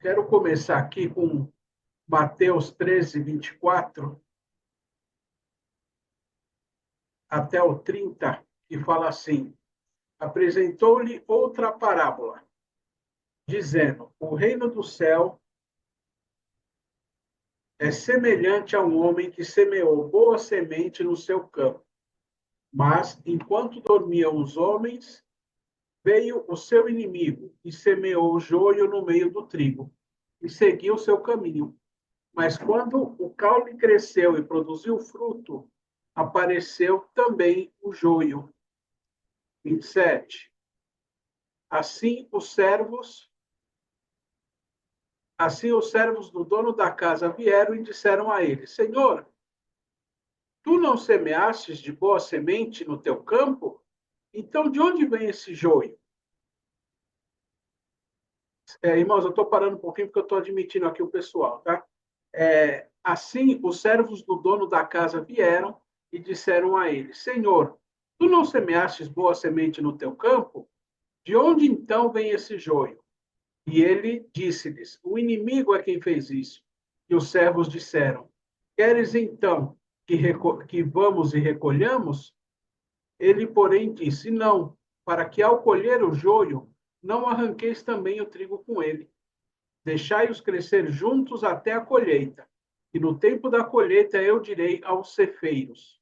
Quero começar aqui com Mateus 13, 24 até o 30, que fala assim: apresentou-lhe outra parábola, dizendo: o reino do céu é semelhante a um homem que semeou boa semente no seu campo. Mas, enquanto dormiam os homens, veio o seu inimigo e semeou o joio no meio do trigo, e seguiu o seu caminho. Mas quando o caule cresceu e produziu fruto, apareceu também o joio. 27. Assim os servos, assim os servos do dono da casa vieram e disseram a ele: Senhor, tu não semeastes de boa semente no teu campo? Então de onde vem esse joio? Irmãos, eu estou parando um pouquinho porque eu estou admitindo aqui o pessoal, tá? Assim os servos do dono da casa vieram e disseram a ele: Senhor, tu não semeastes boa semente no teu campo? De onde então vem esse joio? E ele disse-lhes: o inimigo é quem fez isso. E os servos disseram: queres então que vamos e recolhamos? Ele, porém, disse: não, para que ao colher o joio, não arranqueis também o trigo com ele. Deixai-os crescer juntos até a colheita. E no tempo da colheita eu direi aos cefeiros: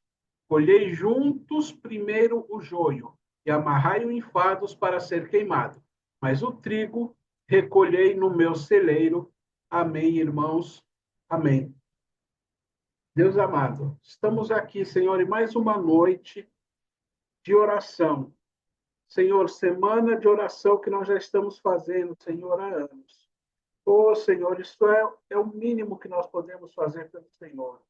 colhei juntos primeiro o joio, e amarrai-o em fardos para ser queimado. Mas o trigo recolhei no meu celeiro. Amém, irmãos. Amém. Deus amado, estamos aqui, Senhor, em mais uma noite de oração. Senhor, semana de oração que nós já estamos fazendo, Senhor, há anos. Oh, Senhor, isso é o mínimo que nós podemos fazer pelo Senhor.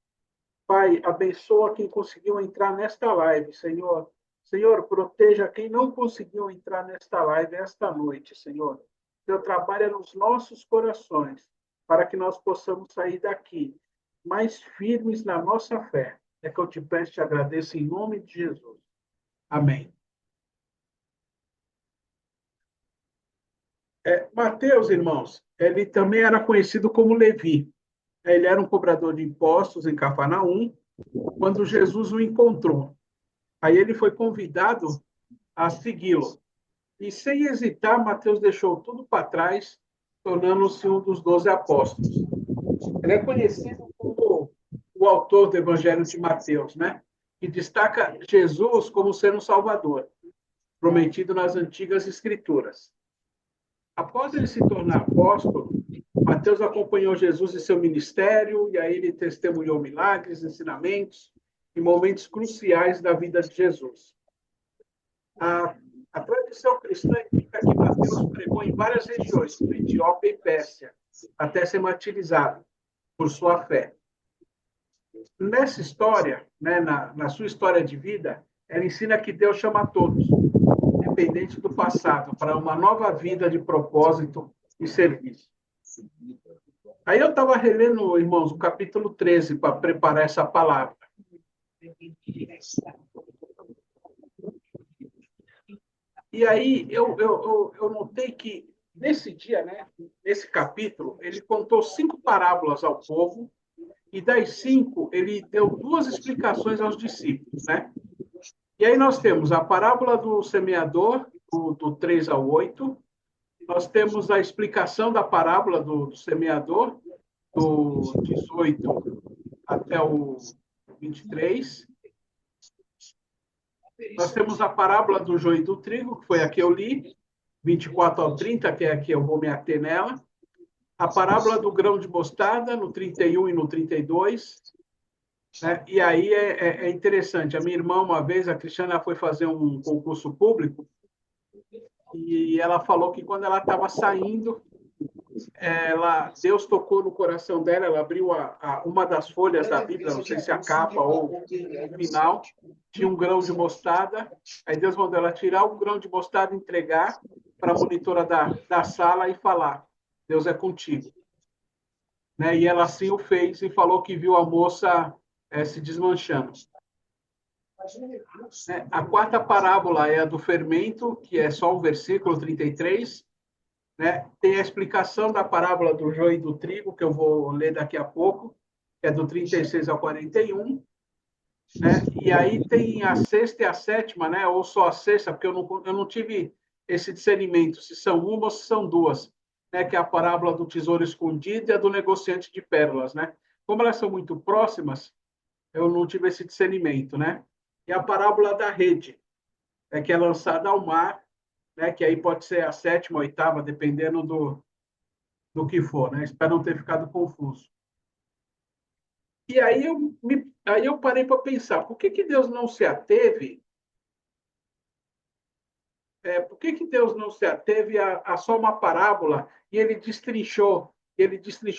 Pai, abençoa quem conseguiu entrar nesta live, Senhor. Senhor, proteja quem não conseguiu entrar nesta live esta noite, Senhor. Teu trabalho é nos nossos corações, para que nós possamos sair daqui mais firmes na nossa fé. É que eu te peço e te agradeço em nome de Jesus. Amém. Mateus, irmãos, ele também era conhecido como Levi. Ele era um cobrador de impostos em Cafarnaum, quando Jesus o encontrou. Aí ele foi convidado a segui-lo. E sem hesitar, Mateus deixou tudo para trás, tornando-se um dos 12 apóstolos. Ele é conhecido como o autor do Evangelho de Mateus, né? Que destaca Jesus como sendo um Salvador, prometido nas antigas Escrituras. Após ele se tornar apóstolo, Mateus acompanhou Jesus em seu ministério e aí ele testemunhou milagres, ensinamentos e momentos cruciais da vida de Jesus. A tradição cristã indica que Mateus pregou em várias regiões, como Etiópia e Pérsia, até ser martirizado por sua fé. Nessa história, né, na sua história de vida, ela ensina que Deus chama a todos, independente do passado, para uma nova vida de propósito e serviço. Aí eu estava relendo, irmãos, o capítulo 13 para preparar essa palavra. E aí eu notei que nesse dia, né, nesse capítulo, ele contou 5 parábolas ao povo, e das 5, ele deu 2 explicações aos discípulos, né? E aí nós temos a parábola do semeador, do 3 ao 8, nós temos a explicação da parábola do semeador, do 18 até o 23. Nós temos a parábola do joio e do trigo, que foi a que eu li, 24 ao 30, que é a que eu vou me ater nela. A parábola do grão de mostarda, no 31 e no 32. Né? E aí é interessante. A minha irmã, uma vez, a Cristiana, foi fazer um concurso público e ela falou que quando ela estava saindo, Deus tocou no coração dela, ela abriu uma das folhas da Bíblia, não sei se a capa ou o final, tinha um grão de mostarda, aí Deus mandou ela tirar o grão de mostarda, entregar para a monitora da sala e falar: Deus é contigo. Né? E ela assim o fez e falou que viu a moça se desmanchando. A quarta parábola é a do fermento, que é só o versículo 33. né? Tem a explicação da parábola do joio e do trigo, que eu vou ler daqui a pouco, que é do 36 ao 41, né? E aí tem a sexta e a sétima, né? Ou só a sexta, porque eu não tive esse discernimento, se são uma ou se são duas, né? Que é a parábola do tesouro escondido e a do negociante de pérolas, né? Como elas são muito próximas, eu não tive esse discernimento, né? E a parábola da rede, que é lançada ao mar, né? Que aí pode ser a sétima, a oitava, dependendo do que for, né? Espero não ter ficado confuso. E aí eu parei para pensar, por que Deus não se ateve por que Deus não se ateve a só uma parábola e ele destrinchou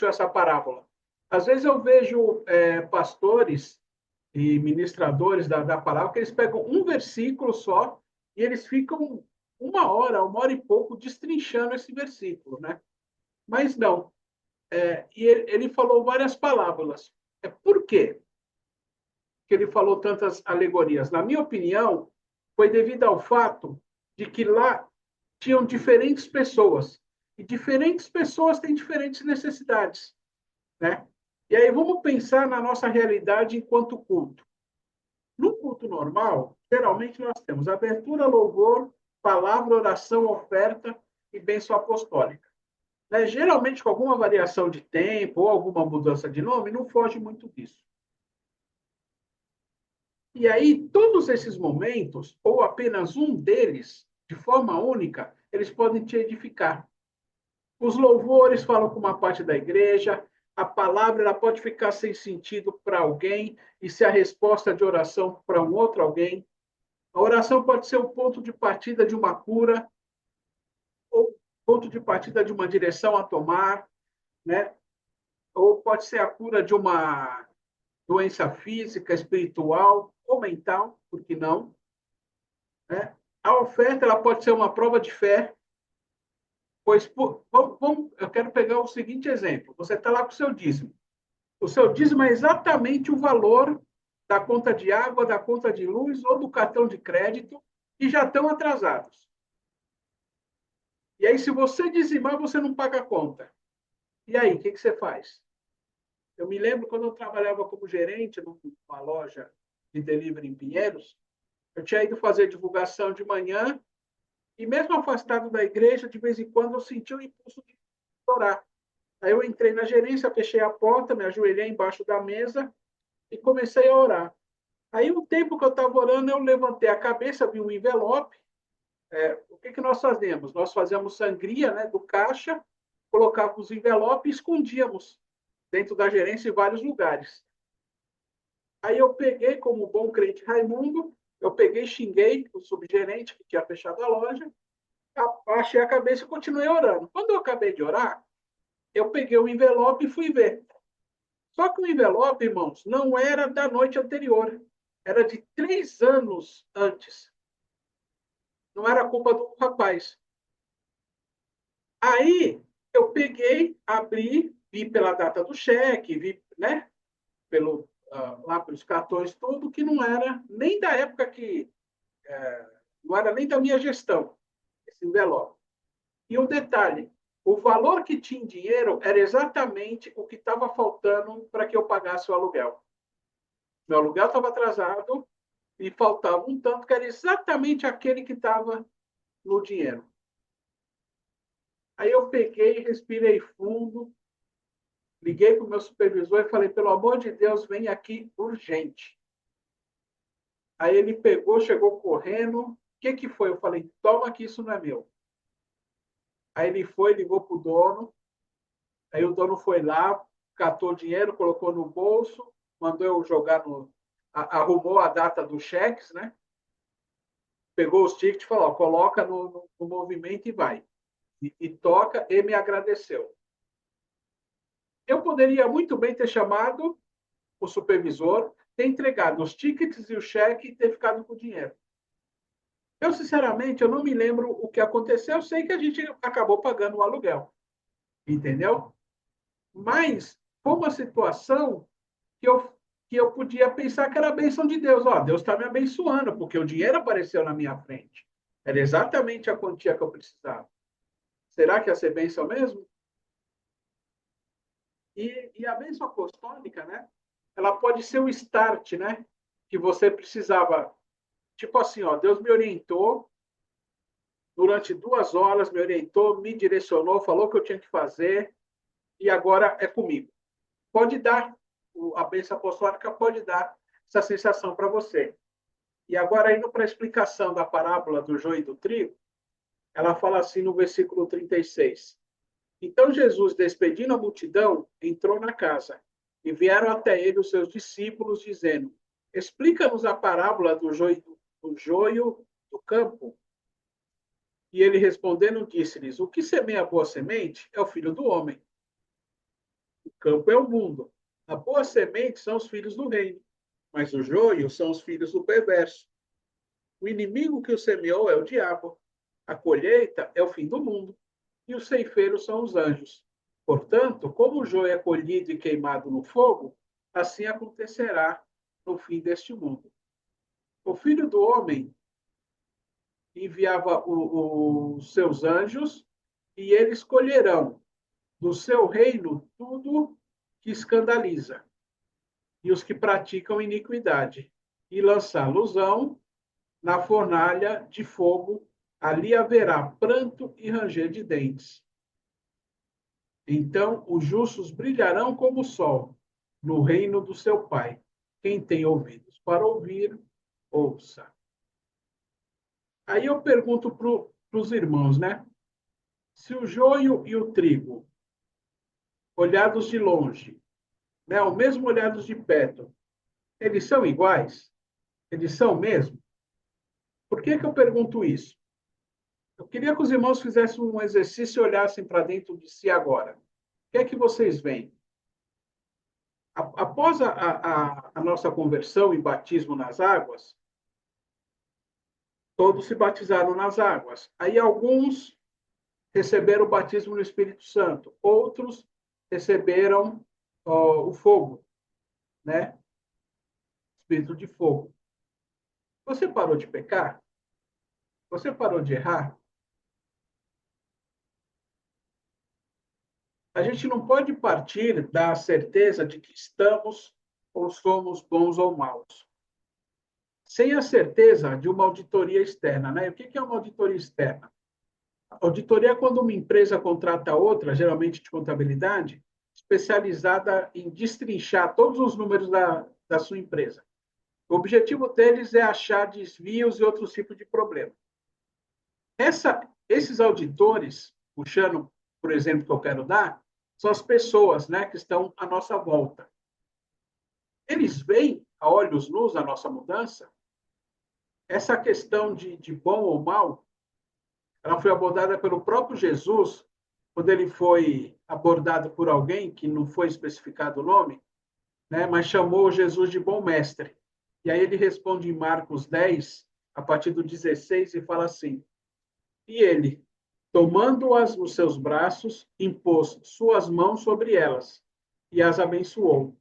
essa parábola? Às vezes eu vejo pastores e ministradores da parábola que eles pegam um versículo só e eles ficam uma hora e pouco destrinchando esse versículo, né? Mas não. E ele falou várias parábolas. Por quê que ele falou tantas alegorias? Na minha opinião, foi devido ao fato de que lá tinham diferentes pessoas. E diferentes pessoas têm diferentes necessidades, né? E aí vamos pensar na nossa realidade enquanto culto. No culto normal, geralmente nós temos abertura, louvor, palavra, oração, oferta e bênção apostólica. Né? Geralmente com alguma variação de tempo ou alguma mudança de nome, não foge muito disso. E aí, todos esses momentos, ou apenas um deles, de forma única, eles podem te edificar. Os louvores falam com uma parte da igreja, a palavra ela pode ficar sem sentido para alguém e ser a resposta de oração para um outro alguém. A oração pode ser o ponto de partida de uma cura ou ponto de partida de uma direção a tomar, né? Ou pode ser a cura de uma doença física, espiritual ou mental, por que não? Né? A oferta ela pode ser uma prova de fé, pois eu quero pegar o seguinte exemplo: você está lá com o seu dízimo. O seu dízimo é exatamente o valor da conta de água, da conta de luz ou do cartão de crédito e já estão atrasados. E aí, se você dizimar, você não paga a conta. E aí, o que você faz? Eu me lembro quando eu trabalhava como gerente numa loja de delivery em Pinheiros, eu tinha ido fazer divulgação de manhã e mesmo afastado da igreja, de vez em quando eu sentia o impulso de orar. Aí eu entrei na gerência, fechei a porta, me ajoelhei embaixo da mesa e comecei a orar. Aí, o tempo que eu estava orando, eu levantei a cabeça, vi um envelope. O que nós fazemos? Nós fazíamos sangria, né, do caixa, colocávamos o envelope e escondíamos dentro da gerência em vários lugares. Aí eu peguei, como bom crente Raimundo, eu peguei, xinguei o subgerente que tinha fechado a loja, abaixei a cabeça e continuei orando. Quando eu acabei de orar, eu peguei o envelope e fui ver. Só que o envelope, irmãos, não era da noite anterior. Era de 3 anos antes. Não era culpa do rapaz. Aí eu peguei, abri, vi pela data do cheque, vi, né, lá pelos cartões, tudo, que não era nem da época não era nem da minha gestão, esse envelope. E um detalhe, o valor que tinha em dinheiro era exatamente o que estava faltando para que eu pagasse o aluguel. Meu aluguel estava atrasado e faltava um tanto que era exatamente aquele que estava no dinheiro. Aí eu peguei, respirei fundo, liguei para o meu supervisor e falei, pelo amor de Deus, vem aqui urgente. Aí ele pegou, chegou correndo. O que foi? Eu falei, toma que isso não é meu. Aí ele foi, ligou para o dono. Aí o dono foi lá, catou o dinheiro, colocou no bolso, mandou eu jogar arrumou a data dos cheques, né? Pegou os tickets e falou, coloca no movimento e vai. E toca, e me agradeceu. Eu poderia muito bem ter chamado o supervisor, ter entregado os tickets e o cheque e ter ficado com o dinheiro. Eu, sinceramente, eu não me lembro o que aconteceu. Eu sei que a gente acabou pagando o aluguel, entendeu? Mas foi uma situação que eu podia pensar que era a bênção de Deus. Ó, Deus está me abençoando, porque o dinheiro apareceu na minha frente. Era exatamente a quantia que eu precisava. Será que ia ser bênção mesmo? E a bênção apostólica, né? Ela pode ser o start, né? Que você precisava. Tipo assim, ó, Deus me orientou durante 2 horas, me orientou, me direcionou, falou o que eu tinha que fazer e agora é comigo. Pode dar, a bênção apostólica pode dar essa sensação para você. E agora, indo para a explicação da parábola do joio e do trigo, ela fala assim no versículo 36. Então Jesus, despedindo a multidão, entrou na casa e vieram até ele os seus discípulos, dizendo: Explica-nos a parábola do joio do campo. E ele respondendo, disse-lhes: O que semeia a boa semente é o filho do homem. O campo é o mundo. A boa semente são os filhos do reino, mas o joio são os filhos do perverso. O inimigo que o semeou é o diabo. A colheita é o fim do mundo, e os ceifeiros são os anjos. Portanto, como o joio é colhido e queimado no fogo, assim acontecerá no fim deste mundo. O filho do homem enviava os seus anjos, e eles colherão do seu reino tudo que escandaliza, e os que praticam iniquidade, e lançá-los-ão na fornalha de fogo, ali haverá pranto e ranger de dentes. Então os justos brilharão como o sol no reino do seu Pai. Quem tem ouvidos para ouvir, ouça. Aí eu pergunto para os irmãos, né? Se o joio e o trigo, olhados de longe, né, ou mesmo olhados de perto, eles são iguais? Eles são mesmo? Por que eu pergunto isso? Eu queria que os irmãos fizessem um exercício e olhassem para dentro de si agora. O que é que vocês veem? Após a nossa conversão e batismo nas águas, todos se batizaram nas águas. Aí alguns receberam o batismo no Espírito Santo, outros receberam o fogo, né? Espírito de fogo. Você parou de pecar? Você parou de errar? A gente não pode partir da certeza de que estamos ou somos bons ou maus, sem a certeza de uma auditoria externa, né? O que é uma auditoria externa? A auditoria é quando uma empresa contrata outra, geralmente de contabilidade, especializada em destrinchar todos os números da sua empresa. O objetivo deles é achar desvios e outros tipos de problemas. Esses auditores, puxando, por exemplo, que eu quero dar, são as pessoas, né, que estão à nossa volta. Eles veem a olhos nus a nossa mudança. Essa questão de bom ou mal, ela foi abordada pelo próprio Jesus, quando ele foi abordado por alguém que não foi especificado o nome, né, mas chamou Jesus de bom mestre. E aí ele responde em Marcos 10, a partir do 16, e fala assim: E ele, tomando-as nos seus braços, impôs suas mãos sobre elas e as abençoou.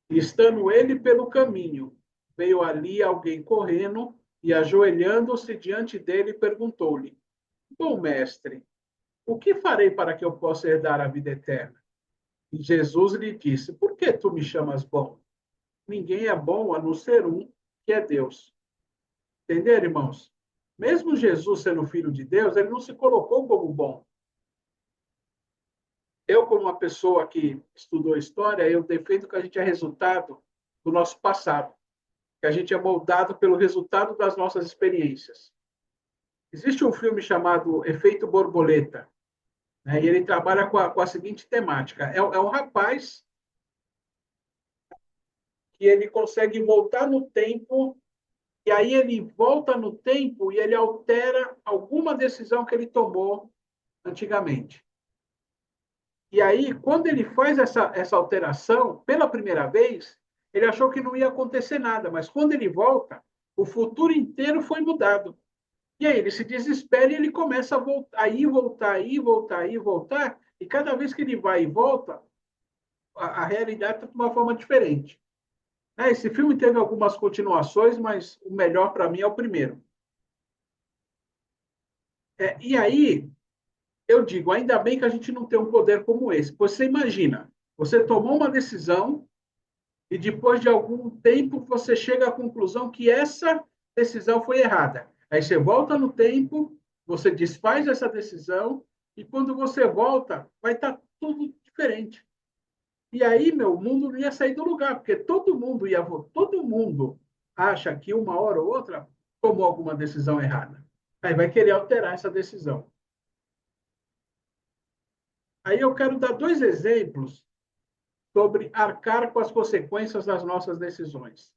E estando ele pelo caminho, veio ali alguém correndo e, ajoelhando-se diante dele, perguntou-lhe: Bom mestre, o que farei para que eu possa herdar a vida eterna? E Jesus lhe disse: Por que tu me chamas bom? Ninguém é bom a não ser um, que é Deus. Entenderam, irmãos? Mesmo Jesus sendo filho de Deus, ele não se colocou como bom. Eu, como uma pessoa que estudou história, eu defendo que a gente é resultado do nosso passado, que a gente é moldado pelo resultado das nossas experiências. Existe um filme chamado Efeito Borboleta, né, e ele trabalha com a seguinte temática: é um rapaz que ele consegue voltar no tempo, e aí ele volta no tempo e ele altera alguma decisão que ele tomou antigamente. E aí, quando ele faz essa alteração, pela primeira vez, ele achou que não ia acontecer nada, mas quando ele volta, o futuro inteiro foi mudado. E aí ele se desespera e ele começa a voltar, aí voltar, aí voltar, aí voltar, e cada vez que ele vai e volta, a realidade está de uma forma diferente. Esse filme teve algumas continuações, mas o melhor para mim é o primeiro. E aí, eu digo, ainda bem que a gente não tem um poder como esse. Você imagina, você tomou uma decisão e depois de algum tempo você chega à conclusão que essa decisão foi errada. Aí você volta no tempo, você desfaz essa decisão e quando você volta, vai estar tudo diferente. E aí, meu, o mundo não ia sair do lugar, porque todo mundo acha que uma hora ou outra tomou alguma decisão errada. Aí vai querer alterar essa decisão. Aí eu quero dar dois exemplos sobre arcar com as consequências das nossas decisões.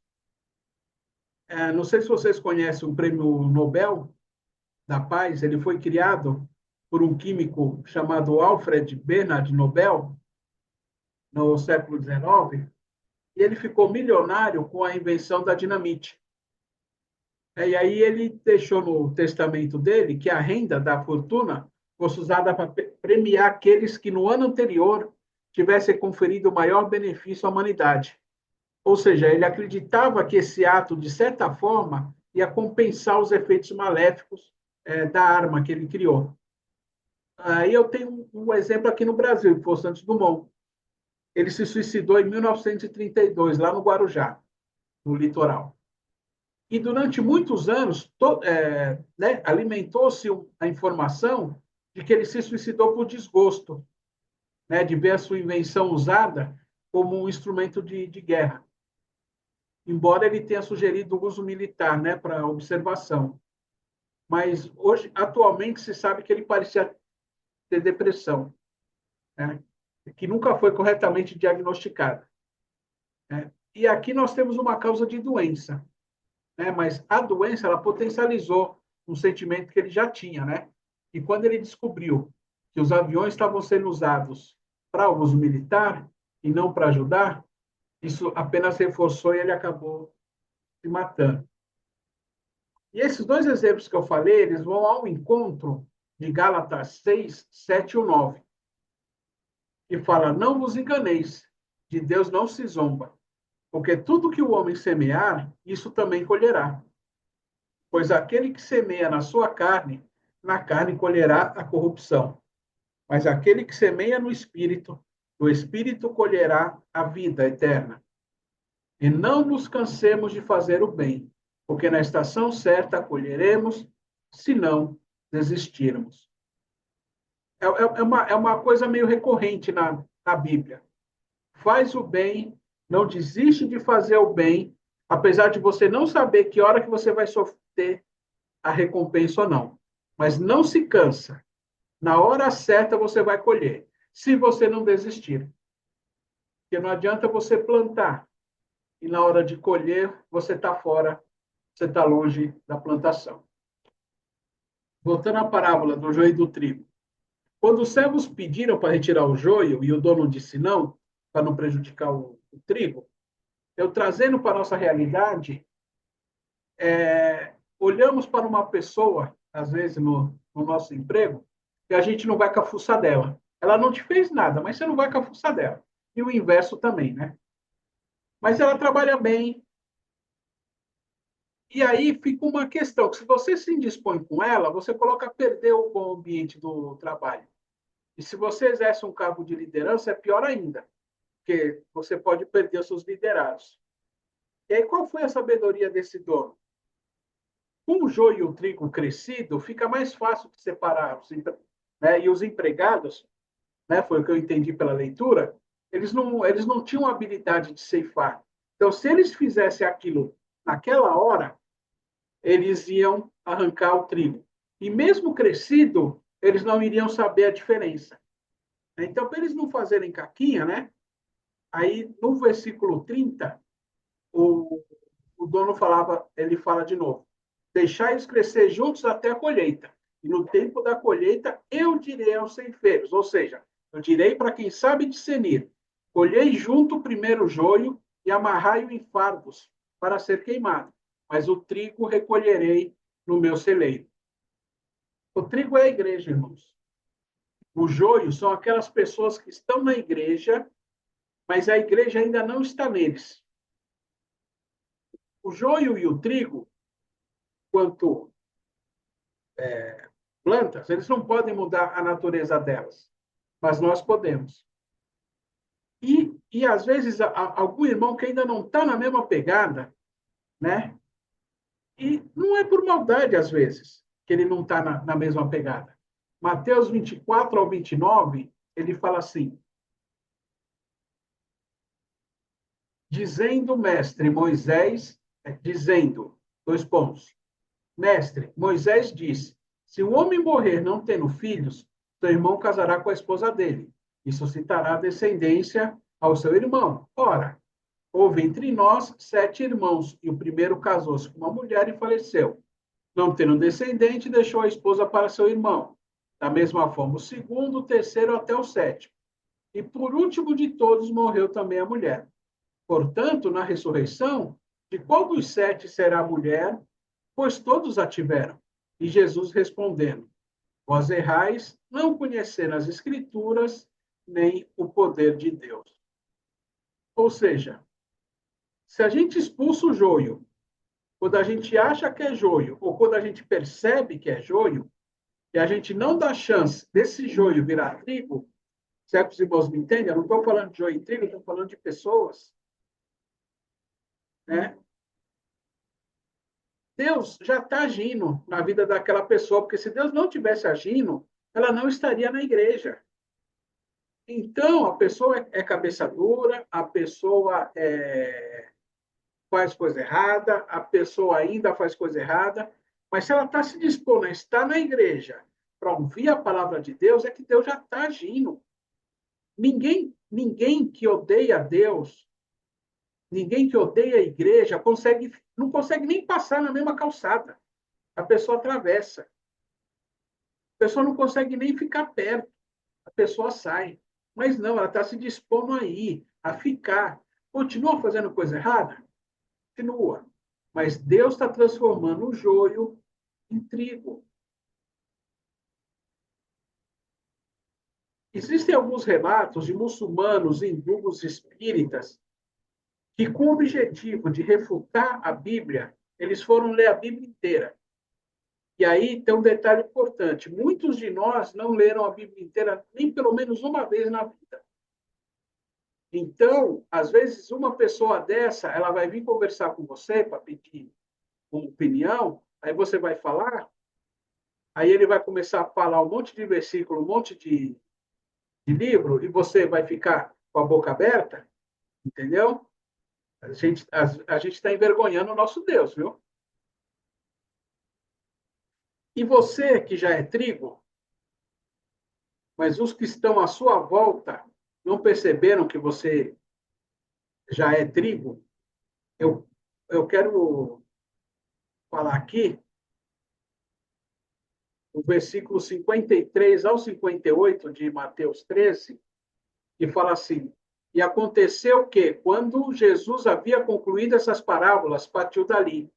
Não sei se vocês conhecem o Prêmio Nobel da Paz, ele foi criado por um químico chamado Alfred Bernard Nobel, no século XIX, e ele ficou milionário com a invenção da dinamite. E aí ele deixou no testamento dele que a renda da fortuna fosse usada para premiar aqueles que no ano anterior tivessem conferido o maior benefício à humanidade. Ou seja, ele acreditava que esse ato, de certa forma, ia compensar os efeitos maléficos da arma que ele criou. Aí eu tenho um exemplo aqui no Brasil, que foi o Santos Dumont. Ele se suicidou em 1932, lá no Guarujá, no litoral. E durante muitos anos, né, alimentou-se a informação de que ele se suicidou por desgosto, né, de ver a sua invenção usada como um instrumento de guerra. Embora ele tenha sugerido o uso militar, né, para observação. Mas hoje, atualmente, se sabe que ele parecia ter depressão, né, que nunca foi corretamente diagnosticada. Né? E aqui nós temos uma causa de doença, né? Mas a doença ela potencializou um sentimento que ele já tinha, né? E quando ele descobriu que os aviões estavam sendo usados para uso militar e não para ajudar, isso apenas reforçou e ele acabou se matando. E esses dois exemplos que eu falei, eles vão ao encontro de Gálatas 6, 7 e 9, que fala: não vos enganeis, de Deus não se zomba, porque tudo que o homem semear, isso também colherá. Pois aquele que semeia na carne colherá a corrupção. Mas aquele que semeia no espírito, do espírito colherá a vida eterna. E não nos cansemos de fazer o bem, porque na estação certa colheremos, se não desistirmos. É uma coisa meio recorrente na Bíblia. Faz o bem, não desiste de fazer o bem, apesar de você não saber que hora que você vai sofrer a recompensa ou não. Mas não se cansa. Na hora certa você vai colher, se você não desistir. Porque não adianta você plantar e na hora de colher você está fora, você está longe da plantação. Voltando à parábola do joio e do trigo. Quando os servos pediram para retirar o joio e o dono disse não, para não prejudicar o trigo, eu trazendo para a nossa realidade, olhamos para uma pessoa, às vezes no nosso emprego, e a gente não vai cafuçar dela. Ela não te fez nada, mas você não vai cafuçar dela. E o inverso também, né? Mas ela trabalha bem. E aí fica uma questão, que se você se indispõe com ela, você coloca a perder o bom ambiente do trabalho. E se você exerce um cargo de liderança, é pior ainda, porque você pode perder os seus liderados. E aí, qual foi a sabedoria desse dono? Com o joio e o trigo crescido, fica mais fácil de separar né? E os empregados, né, foi o que eu entendi pela leitura, eles não tinham habilidade de ceifar. Então, se eles fizessem aquilo naquela hora, eles iam arrancar o trigo. E mesmo crescido, eles não iriam saber a diferença. Então, para eles não fazerem caquinha, né? Aí, no versículo 30, o dono falava, ele fala de novo: deixai-os crescer juntos até a colheita. E no tempo da colheita, eu direi aos ceifeiros, ou seja, eu direi para quem sabe discernir: colhei junto o primeiro joio e amarrai-o em fardos para ser queimado, mas o trigo recolherei no meu celeiro. O trigo é a igreja, irmãos. O joio são aquelas pessoas que estão na igreja, mas a igreja ainda não está neles. O joio e o trigo, quanto plantas, eles não podem mudar a natureza delas, mas nós podemos. E às vezes, algum irmão que ainda não está na mesma pegada, né? E não é por maldade, às vezes, que ele não está na mesma pegada. Mateus 24 ao 29, ele fala assim: dizendo, mestre Moisés, dizendo, dois pontos, mestre, Moisés disse, se o homem morrer não tendo filhos, seu irmão casará com a esposa dele, e suscitará descendência ao seu irmão. Ora, houve entre nós 7 irmãos, e o primeiro casou-se com uma mulher e faleceu. Não tendo descendente, deixou a esposa para seu irmão. Da mesma forma, o segundo, o terceiro até o sétimo. E por último de todos, morreu também a mulher. Portanto, na ressurreição, de qual dos 7 será a mulher? Pois todos a tiveram. E Jesus respondendo, vós errais, não conhecendo as Escrituras, nem o poder de Deus. Ou seja, se a gente expulsa o joio, quando a gente acha que é joio, ou quando a gente percebe que é joio, e a gente não dá chance desse joio virar trigo, certo? Os irmãos me entendem? Eu não estou falando de joio e trigo, estou falando de pessoas, né? Deus já está agindo na vida daquela pessoa, porque se Deus não tivesse agindo, ela não estaria na igreja. Então, a pessoa é cabeça dura, a pessoa faz coisa errada, a pessoa ainda faz coisa errada, mas se ela está se dispondo a estar na igreja para ouvir a palavra de Deus, é que Deus já está agindo. Ninguém que odeia Deus, ninguém que odeia a igreja, não consegue nem passar na mesma calçada. A pessoa atravessa. A pessoa não consegue nem ficar perto. A pessoa sai. Mas não, ela está se dispondo a ir, a ficar. Continua fazendo coisa errada? Continua. Mas Deus está transformando o joio em trigo. Existem alguns relatos de muçulmanos, hindus, espíritas, que, com o objetivo de refutar a Bíblia, eles foram ler a Bíblia inteira. E aí tem um detalhe importante: muitos de nós não leram a Bíblia inteira nem pelo menos uma vez na vida. Então, às vezes, uma pessoa dessa, ela vai vir conversar com você para pedir uma opinião, aí você vai falar, aí ele vai começar a falar um monte de versículo, um monte de livro, e você vai ficar com a boca aberta, entendeu? A gente está envergonhando o nosso Deus, viu? E você que já é trigo, mas os que estão à sua volta não perceberam que você já é trigo, eu, eu quero falar aqui o versículo 53 ao 58 de Mateus 13, que fala assim: e aconteceu que, quando Jesus havia concluído essas parábolas, partiu dali,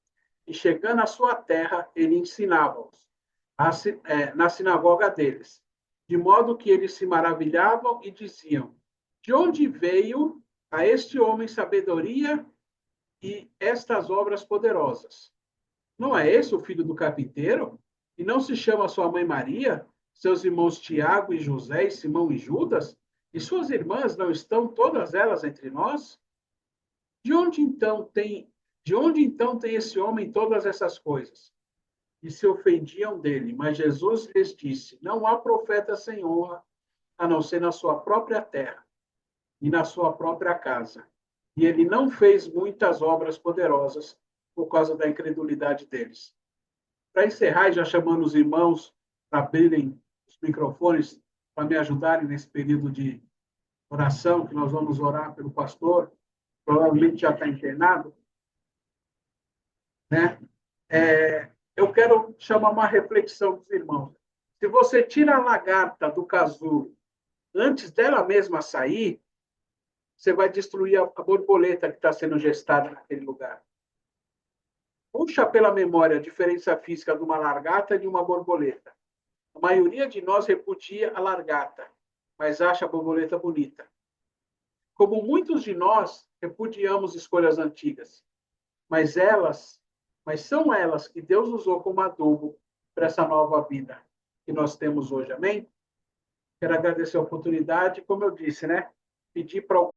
e chegando à sua terra, ele ensinava-os na sinagoga deles, de modo que eles se maravilhavam e diziam: de onde veio a este homem sabedoria e estas obras poderosas? Não é esse o filho do carpinteiro? E não se chama sua mãe Maria, seus irmãos Tiago e José, e Simão e Judas? E suas irmãs não estão todas elas entre nós? De onde então tem, de onde então tem esse homem todas essas coisas? E se ofendiam dele. Mas Jesus lhes disse: não há profeta sem honra, a não ser na sua própria terra e na sua própria casa. E ele não fez muitas obras poderosas por causa da incredulidade deles. Para encerrar, já chamando os irmãos para abrirem os microfones para me ajudarem nesse período de oração, que nós vamos orar pelo pastor, provavelmente já está internado, né? Eu quero chamar uma reflexão dos irmãos. Se você tira a lagarta do casulo antes dela mesma sair, você vai destruir a borboleta que está sendo gestada naquele lugar. Puxa pela memória a diferença física de uma lagarta e de uma borboleta. A maioria de nós repudia a lagarta, mas acha a borboleta bonita. Como muitos de nós repudiamos escolhas antigas, mas são elas que Deus usou como adubo para essa nova vida. que nós temos hoje. Amém? Quero agradecer a oportunidade, como eu disse, né? Pedir para